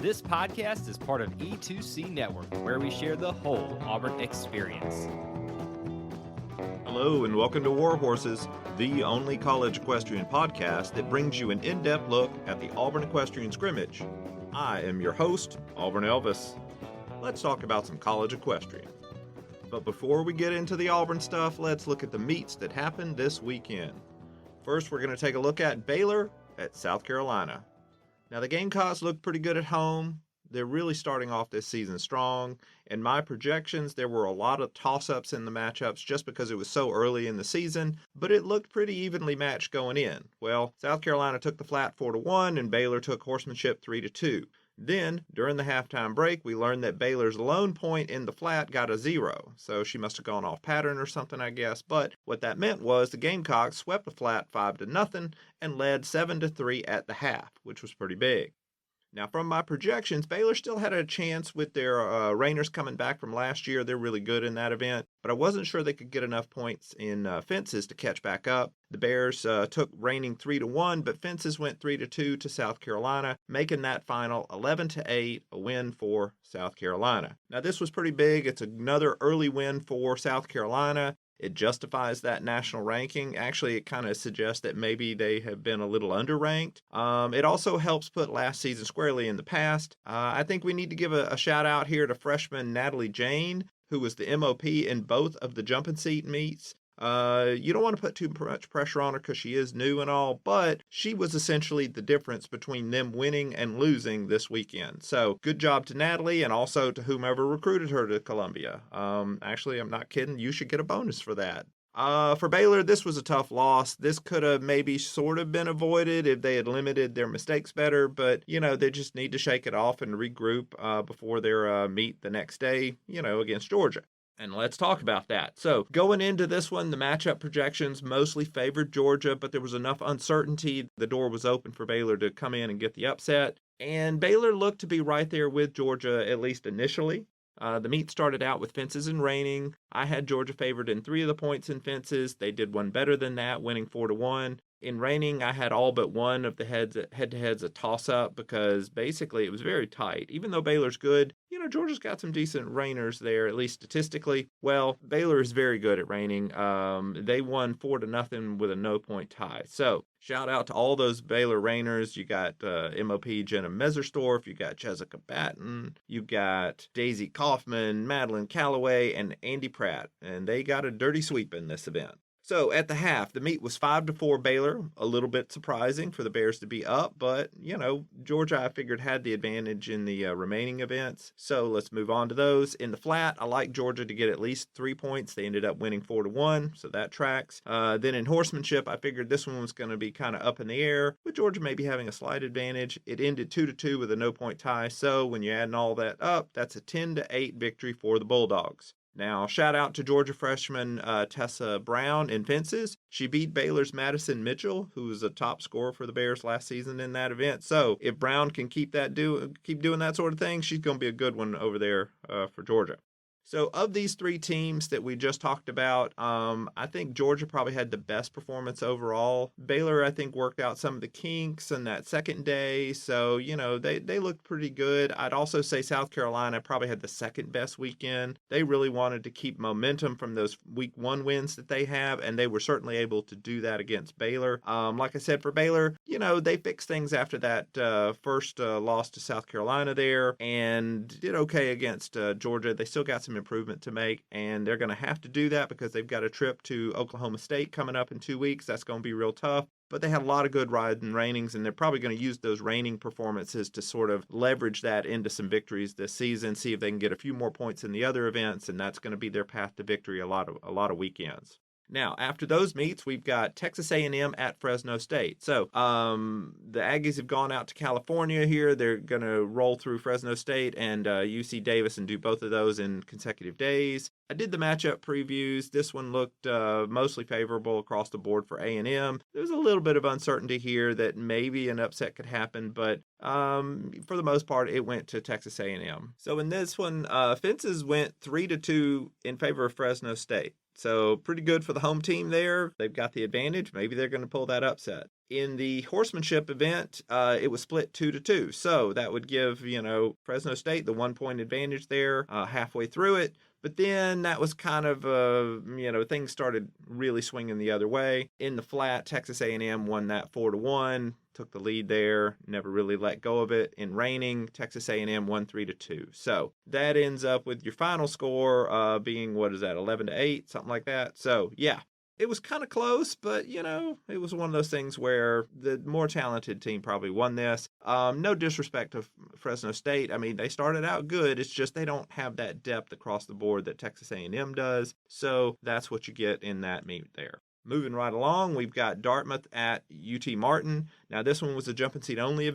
This podcast is part of E2C Network, where we share the whole Auburn experience. Hello and welcome to War Horses, the only college equestrian podcast that brings you an in-depth look at the Auburn Equestrian Scrimmage. I am your host, Auburn Elvis. Let's talk about some college equestrian. But before we get into the Auburn stuff, let's look at the meets that happened this weekend. First, we're going to take a look at Baylor at South Carolina. Now, the Gamecocks look pretty good at home. They're really starting off this season strong. In my projections, there were a lot of toss-ups in the matchups just because it was so early in the season, but it looked pretty evenly matched going in. Well, South Carolina took the flat 4-1, and Baylor took horsemanship 3-2. Then, during the halftime break, we learned that Baylor's lone point in the flat got a 0, so she must have gone off pattern or something, I guess. But what that meant was the Gamecocks swept the flat 5-0 and led 7-3 at the half, which was pretty big. Now, from my projections, Baylor still had a chance with their reigners coming back from last year. They're really good in that event, but I wasn't sure they could get enough points in fences to catch back up. The Bears took reigning 3-1, but fences went 3-2 to South Carolina, making that final 11-8, a win for South Carolina. Now, this was pretty big. It's another early win for South Carolina. It justifies that national ranking. Actually, it kind of suggests that maybe they have been a little underranked. It also helps put last season squarely in the past. I think we need to give a shout out here to freshman Natalie Jane, who was the MOP in both of the jumping seat meets. You don't want to put too much pressure on her because she is new and all, but she was essentially the difference between them winning and losing this weekend. So good job to Natalie and also to whomever recruited her to Columbia. Actually, I'm not kidding. You should get a bonus for that. For Baylor, this was a tough loss. This could have maybe sort of been avoided if they had limited their mistakes better, but, they just need to shake it off and regroup before their meet the next day, against Georgia. And let's talk about that. So going into this one, the matchup projections mostly favored Georgia, but there was enough uncertainty. The door was open for Baylor to come in and get the upset. And Baylor looked to be right there with Georgia, at least initially. The meet started out with fences and reining. I had Georgia favored in 3 of the points in fences. They did one better than that, winning 4-1. In reining, I had all but one of the head-to-heads a toss-up because basically it was very tight. Even though Baylor's good, Georgia's got some decent reigners there, at least statistically. Well, Baylor is very good at reining. They won 4-0 with a no-point tie. So, shout out to all those Baylor reigners. You got MOP Jenna Meserstorff, you got Jessica Batten, you got Daisy Kaufman, Madeline Calloway, and Andy Pratt. And they got a dirty sweep in this event. So at the half, the meet was 5-4 Baylor, a little bit surprising for the Bears to be up, but, Georgia, I figured, had the advantage in the remaining events. So let's move on to those. In the flat, I like Georgia to get at least 3 points. They ended up winning 4-1, so that tracks. Then in horsemanship, I figured this one was going to be kind of up in the air, with Georgia maybe having a slight advantage. It ended 2-2 with a no-point tie, so when you add all that up, that's a 10-8 victory for the Bulldogs. Now, shout out to Georgia freshman Tessa Brown in fences. She beat Baylor's Madison Mitchell, who was a top scorer for the Bears last season in that event. So if Brown can keep doing that sort of thing, she's going to be a good one over there for Georgia. So of these 3 teams that we just talked about, I think Georgia probably had the best performance overall. Baylor, I think, worked out some of the kinks on that second day. So, they looked pretty good. I'd also say South Carolina probably had the second best weekend. They really wanted to keep momentum from those week 1 wins that they have, and they were certainly able to do that against Baylor. Like I said, for Baylor, they fixed things after that first loss to South Carolina there and did okay against Georgia. They still got some improvement to make, and they're going to have to do that because they've got a trip to Oklahoma State coming up in 2 weeks. That's going to be real tough. But they had a lot of good rides and reignings, and they're probably going to use those reigning performances to sort of leverage that into some victories this season, see if they can get a few more points in the other events, and that's going to be their path to victory a lot of weekends. Now, after those meets, we've got Texas A&M at Fresno State. So the Aggies have gone out to California here. They're going to roll through Fresno State and UC Davis and do both of those in consecutive days. I did the matchup previews. This one looked mostly favorable across the board for A&M. There's a little bit of uncertainty here that maybe an upset could happen, but for the most part, it went to Texas A&M. So in this one, fences went 3-2 in favor of Fresno State. So pretty good for the home team there. They've got the advantage. Maybe they're going to pull that upset. In the horsemanship event, it was split 2-2. So that would give, Fresno State the 1-point advantage there halfway through it. But then that was kind of, things started really swinging the other way. In the flat, Texas A&M won that 4-1, took the lead there, never really let go of it. In reining, Texas A&M won 3-2. So that ends up with your final score being, 11-8, something like that. So yeah, it was kind of close, but, it was one of those things where the more talented team probably won this. No disrespect to Fresno State. I mean, they started out good. It's just they don't have that depth across the board that Texas A&M does. So that's what you get in that meet there. Moving right along, we've got Dartmouth at UT Martin. Now, this one was a jumping seat only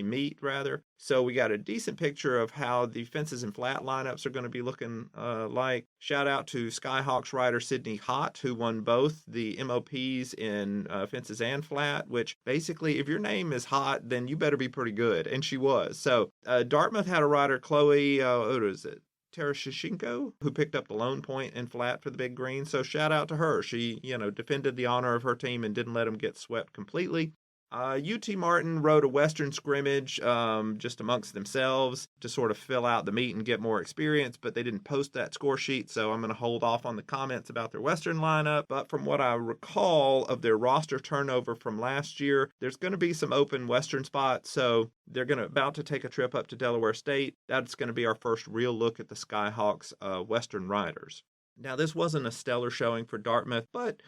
meet, rather. So we got a decent picture of how the fences and flat lineups are going to be looking like. Shout out to Skyhawks rider Sydney Hott, who won both the MOPs in fences and flat, which basically, if your name is Hott, then you better be pretty good. And she was. So Dartmouth had a rider, Chloe, Tereshchenko, who picked up the lone point in flat for the Big Green. So shout out to her. She, defended the honor of her team and didn't let them get swept completely. UT Martin rode a Western scrimmage just amongst themselves to sort of fill out the meet and get more experience, but they didn't post that score sheet, so I'm going to hold off on the comments about their Western lineup. But from what I recall of their roster turnover from last year, there's going to be some open Western spots, so they're about to take a trip up to Delaware State. That's going to be our first real look at the Skyhawks Western riders. Now, this wasn't a stellar showing for Dartmouth, but,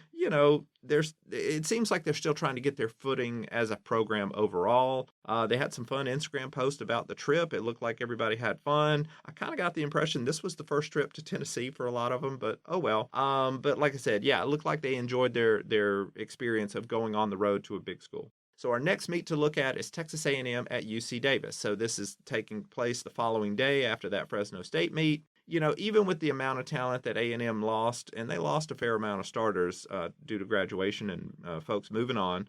it seems like they're still trying to get their footing as a program overall. They had some fun Instagram posts about the trip. It looked like everybody had fun. I kind of got the impression this was the first trip to Tennessee for a lot of them, but oh well. But like I said, yeah, it looked like they enjoyed their experience of going on the road to a big school. So our next meet to look at is Texas A&M at UC Davis. So this is taking place the following day after that Fresno State meet. Even with the amount of talent that A&M lost, and they lost a fair amount of starters due to graduation and folks moving on,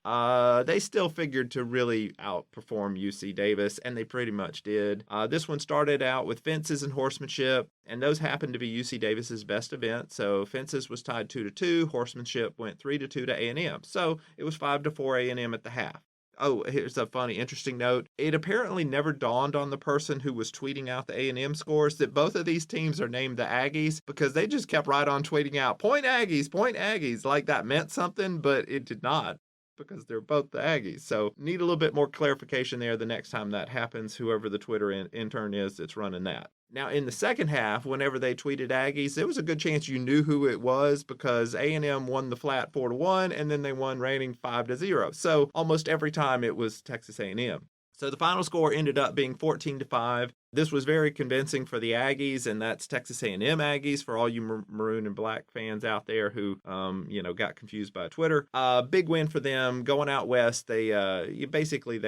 they still figured to really outperform UC Davis, and they pretty much did. This one started out with fences and horsemanship, and those happened to be UC Davis's best event. So fences was tied 2-2, horsemanship went 3-2 to A&M. So it was 5-4 A&M at the half. Oh, here's a funny, interesting note. It apparently never dawned on the person who was tweeting out the A&M scores that both of these teams are named the Aggies, because they just kept right on tweeting out, point Aggies, like that meant something, but it did not, because they're both the Aggies. So need a little bit more clarification there the next time that happens, whoever the Twitter intern is that's running that. Now, in the second half, whenever they tweeted Aggies, there was a good chance you knew who it was, because A&M won the flat 4-1, and then they won reigning 5-0. So almost every time it was Texas A&M. So the final score ended up being 14-5. This was very convincing for the Aggies, and that's Texas A&M Aggies for all you maroon and black fans out there who, got confused by Twitter. Big win for them. Going out west, they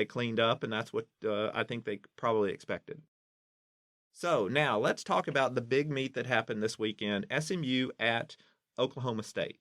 cleaned up, and that's what I think they probably expected. So now let's talk about the big meet that happened this weekend, SMU at Oklahoma State.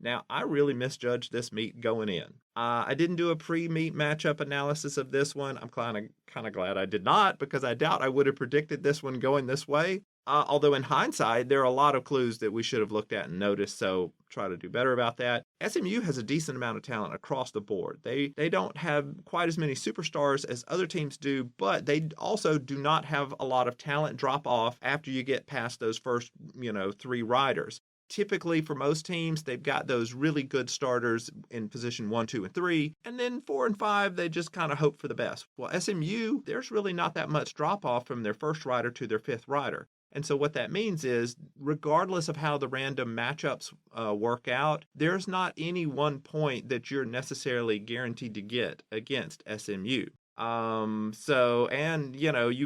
Now, I really misjudged this meet going in. I didn't do a pre-meet matchup analysis of this one. I'm kind of glad I did not, because I doubt I would have predicted this one going this way. Although in hindsight, there are a lot of clues that we should have looked at and noticed, so try to do better about that. SMU has a decent amount of talent across the board. They don't have quite as many superstars as other teams do, but they also do not have a lot of talent drop off after you get past those first, 3 riders. Typically, for most teams, they've got those really good starters in position 1, 2, and 3, and then 4 and 5, they just kind of hope for the best. Well, SMU, there's really not that much drop off from their first rider to their 5th rider. And so what that means is, regardless of how the random matchups work out, there's not any one point that you're necessarily guaranteed to get against SMU. You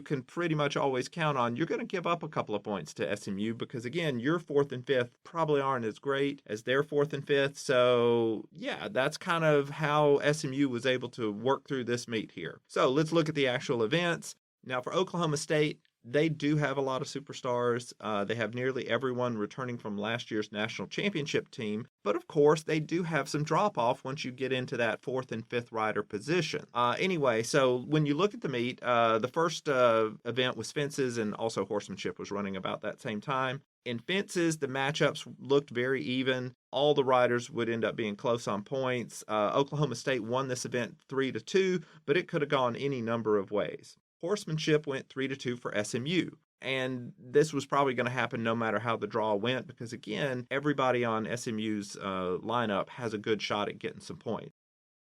can pretty much always count on you're going to give up a couple of points to SMU, because again, your 4th and 5th probably aren't as great as their 4th and 5th. So yeah, that's kind of how SMU was able to work through this meet here. So let's look at the actual events. Now for Oklahoma State, they do have a lot of superstars. They have nearly everyone returning from last year's national championship team. But of course, they do have some drop-off once you get into that 4th and 5th rider position. Anyway, so when you look at the meet, the first event was fences, and also horsemanship was running about that same time. In fences, the matchups looked very even. All the riders would end up being close on points. Oklahoma State won this event 3-2, but it could have gone any number of ways. Horsemanship went 3-2 for SMU. And this was probably going to happen no matter how the draw went because, again, everybody on SMU's lineup has a good shot at getting some points.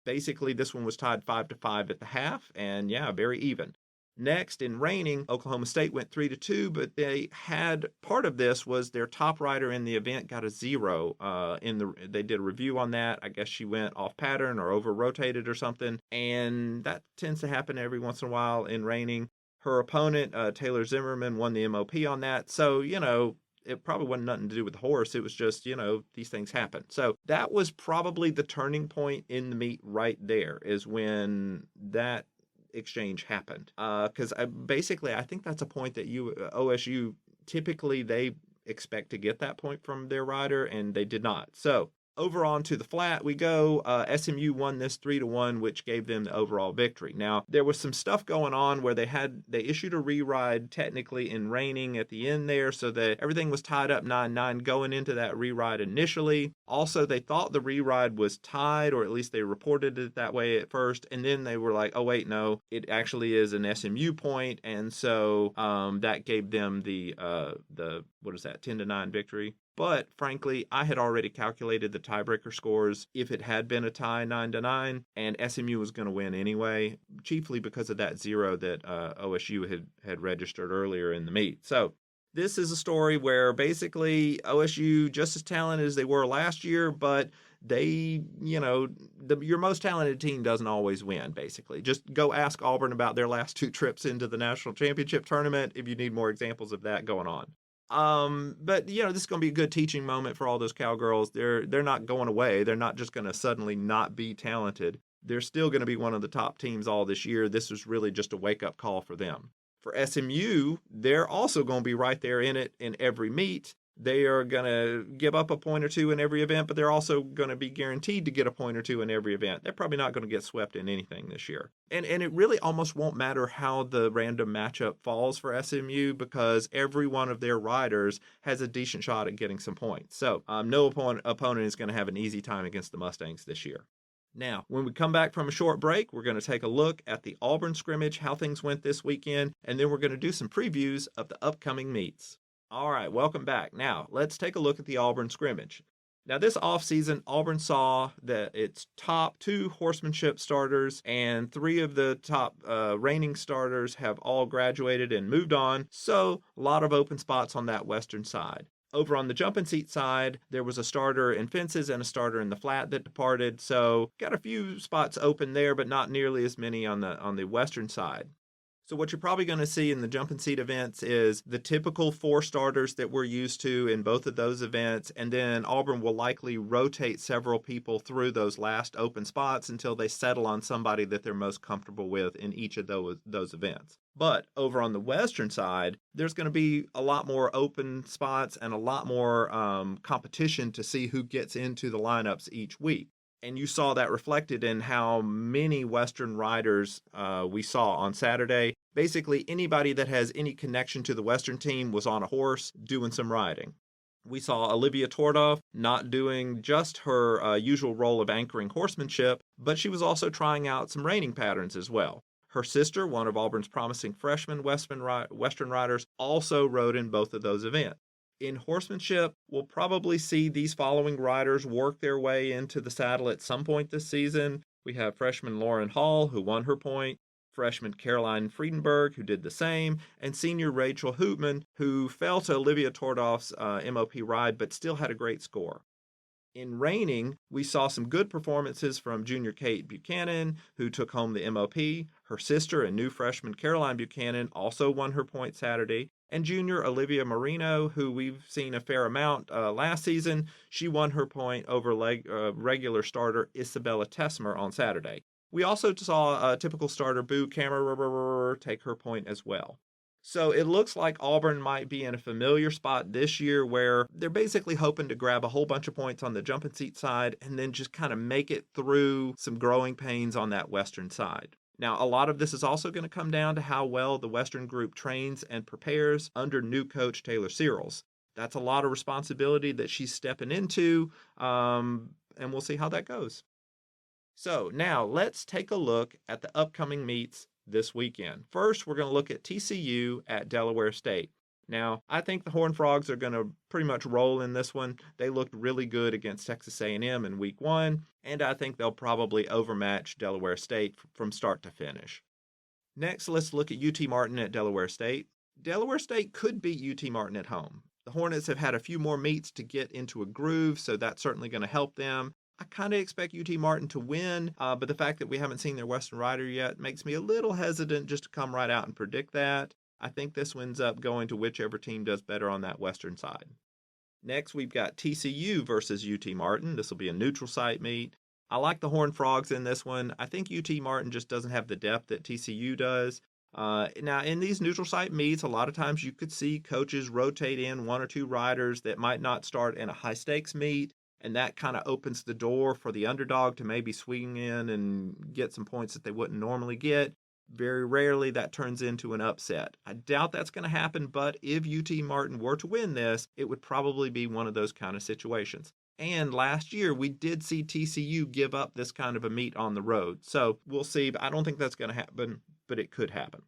Basically, this one was tied 5-5 at the half, and yeah, very even. Next, in reining, Oklahoma State went 3-2, but they had part of this was their top rider in the event got a 0. They did a review on that. I guess she went off pattern or over rotated or something, and that tends to happen every once in a while in reining. Her opponent, Taylor Zimmerman, won the MOP on that. So, it probably wasn't nothing to do with the horse. It was just, these things happen. So that was probably the turning point in the meet right there is when that exchange happened. Because I think that's a point that OSU, typically they expect to get that point from their rider, and they did not. So over on to the flat we go. SMU won this 3-1, which gave them the overall victory. Now, there was some stuff going on where they issued a re-ride technically in reining at the end there, so that everything was tied up 9-9 going into that re-ride initially. Also, they thought the re-ride was tied, or at least they reported it that way at first, and then they were like, oh wait, no, it actually is an SMU point, and so that gave them the 10-9 victory. But frankly, I had already calculated the tiebreaker scores if it had been a tie 9-9, and SMU was going to win anyway, chiefly because of that 0 that OSU had registered earlier in the meet. So this is a story where basically OSU just as talented as they were last year, but they, your most talented team doesn't always win, basically. Just go ask Auburn about their last 2 trips into the national championship tournament if you need more examples of that going on. But this is going to be a good teaching moment for all those Cowgirls. They're not going away. They're not just going to suddenly not be talented. They're still going to be one of the top teams all this year. This was really just a wake-up call for them. For SMU, they're also going to be right there in it in every meet. They are going to give up a point or two in every event, but they're also going to be guaranteed to get a point or two in every event. They're probably not going to get swept in anything this year. And it really almost won't matter how the random matchup falls for SMU because every one of their riders has a decent shot at getting some points. So no opponent is going to have an easy time against the Mustangs this year. Now, when we come back from a short break, we're going to take a look at the Auburn Scrimmage, how things went this weekend, and then we're going to do some previews of the upcoming meets. All right, welcome back. Now, let's take a look at the Auburn Scrimmage. Now, this offseason, Auburn saw that its top 2 horsemanship starters and 3 of the top reigning starters have all graduated and moved on, so a lot of open spots on that western side. Over on the jumping seat side, there was a starter in fences and a starter in the flat that departed, so got a few spots open there, but not nearly as many on the western side. So what you're probably going to see in the jumping seat events is the typical 4 starters that we're used to in both of those events, and then Auburn will likely rotate several people through those last open spots until they settle on somebody that they're most comfortable with in each of those events. But over on the western side, there's going to be a lot more open spots and a lot more competition to see who gets into the lineups each week. And you saw that reflected in how many Western riders we saw on Saturday. Basically, anybody that has any connection to the Western team was on a horse doing some riding. We saw Olivia Tordoff not doing just her usual role of anchoring horsemanship, but she was also trying out some reining patterns as well. Her sister, one of Auburn's promising freshman Western riders, also rode in both of those events. In horsemanship, we'll probably see these following riders work their way into the saddle at some point this season. We have freshman Lauren Hall, who won her point, freshman Caroline Friedenberg, who did the same, and senior Rachel Hoopman, who fell to Olivia Tordoff's MOP ride, but still had a great score. In reining, we saw some good performances from junior Kate Buchanan, who took home the MOP. Her sister and new freshman Caroline Buchanan also won her point Saturday. And junior Olivia Marino, who we've seen a fair amount last season, she won her point over regular starter Isabella Tesmer on Saturday. We also saw typical starter Boo Kammerer take her point as well. So it looks like Auburn might be in a familiar spot this year where they're basically hoping to grab a whole bunch of points on the jumping seat side and then just kind of make it through some growing pains on that western side. Now, a lot of this is also going to come down to how well the Western group trains and prepares under new coach Taylor Searles. That's a lot of responsibility that she's stepping into, and we'll see how that goes. So now let's take a look at the upcoming meets this weekend. First, we're going to look at TCU at Delaware State. Now, I think the Horned Frogs are going to pretty much roll in this one. They looked really good against Texas A&M in week 1, and I think they'll probably overmatch Delaware State from start to finish. Next, let's look at UT Martin at Delaware State. Delaware State could beat UT Martin at home. The Hornets have had a few more meets to get into a groove, so that's certainly going to help them. I kind of expect UT Martin to win, but the fact that we haven't seen their Western Rider yet makes me a little hesitant just to come right out and predict that. I think this ends up going to whichever team does better on that Western side. Next, we've got TCU versus UT Martin. This will be a neutral site meet. I like the Horned Frogs in this one. I think UT Martin just doesn't have the depth that TCU does. Now, in these neutral site meets, a lot of times you could see coaches rotate in 1 or 2 riders that might not start in a high-stakes meet, and that kind of opens the door for the underdog to maybe swing in and get some points that they wouldn't normally get. Very rarely that turns into an upset. I doubt that's going to happen, but if UT Martin were to win this, it would probably be one of those kind of situations. And last year, we did see TCU give up this kind of a meet on the road. So we'll see. I don't think that's going to happen, but it could happen.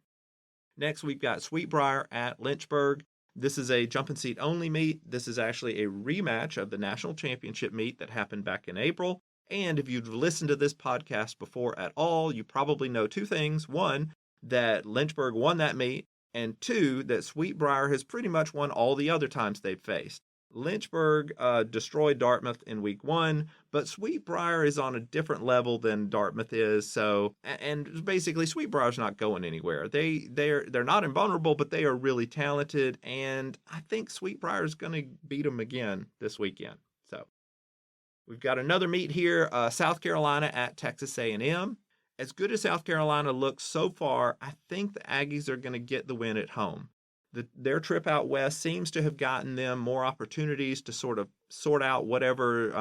Next, we've got Sweetbriar at Lynchburg. This is a jump and seat only meet. This is actually a rematch of the national championship meet that happened back in April. And if you've listened to this podcast before at all, you probably know 2 things. 1, that Lynchburg won that meet, and 2, that Sweetbriar has pretty much won all the other times they've faced. Lynchburg destroyed Dartmouth in week 1, but Sweetbriar is on a different level than Dartmouth is. So, and basically Sweetbriar's not going anywhere. They're not invulnerable, but they are really talented, and I think Sweetbriar is going to beat them again this weekend. So, we've got another meet here, South Carolina at Texas A&M. As good as South Carolina looks so far, I think the Aggies are going to get the win at home. Their trip out west seems to have gotten them more opportunities to sort out whatever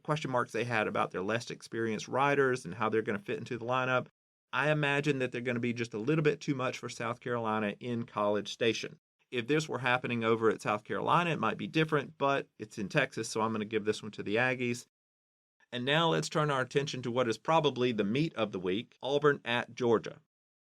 question marks they had about their less experienced riders and how they're going to fit into the lineup. I imagine that they're going to be just a little bit too much for South Carolina in College Station. If this were happening over at South Carolina, it might be different, but it's in Texas, so I'm going to give this one to the Aggies. And now let's turn our attention to what is probably the meet of the week, Auburn at Georgia.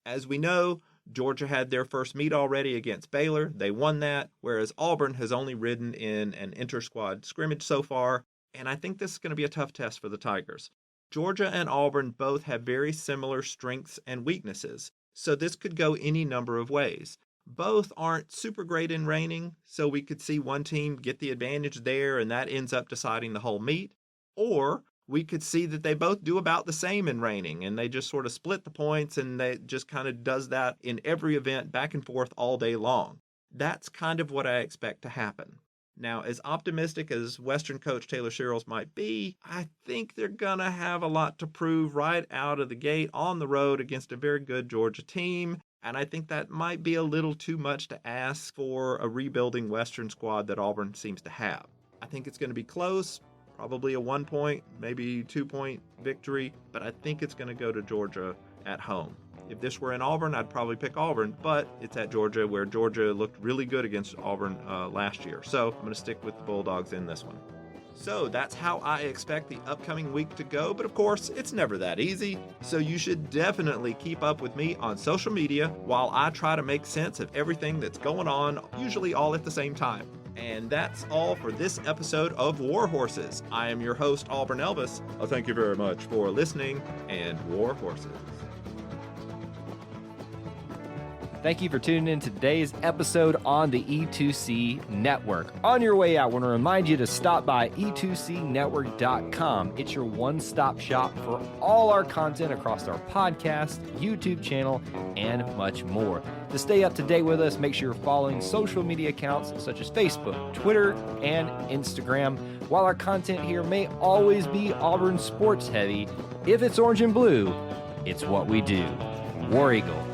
As we know, Georgia had their first meet already against Baylor. They won that, whereas Auburn has only ridden in an inter-squad scrimmage so far, and I think this is going to be a tough test for the Tigers. Georgia and Auburn both have very similar strengths and weaknesses, so this could go any number of ways. Both aren't super great in reining, so we could see one team get the advantage there and that ends up deciding the whole meet, or we could see that they both do about the same in reining and they just sort of split the points and they just kind of does that in every event back and forth all day long. That's kind of what I expect to happen. Now, as optimistic as Western coach Taylor Sherrills might be, I think they're going to have a lot to prove right out of the gate on the road against a very good Georgia team. And I think that might be a little too much to ask for a rebuilding Western squad that Auburn seems to have. I think it's going to be close. Probably a 1-point, maybe 2-point victory, but I think it's going to go to Georgia at home. If this were in Auburn, I'd probably pick Auburn, but it's at Georgia, where Georgia looked really good against Auburn last year. So I'm going to stick with the Bulldogs in this one. So that's how I expect the upcoming week to go, but of course, it's never that easy. So you should definitely keep up with me on social media while I try to make sense of everything that's going on, usually all at the same time. And that's all for this episode of War Horses. I am your host, Auburn Elvis. Thank you very much for listening, and War Horses. Thank you for tuning in to today's episode on the E2C Network. On your way out, I want to remind you to stop by e2cnetwork.com. It's your one-stop shop for all our content across our podcast, YouTube channel, and much more. To stay up to date with us, make sure you're following social media accounts such as Facebook, Twitter, and Instagram. While our content here may always be Auburn sports heavy, if it's orange and blue, it's what we do. War Eagle.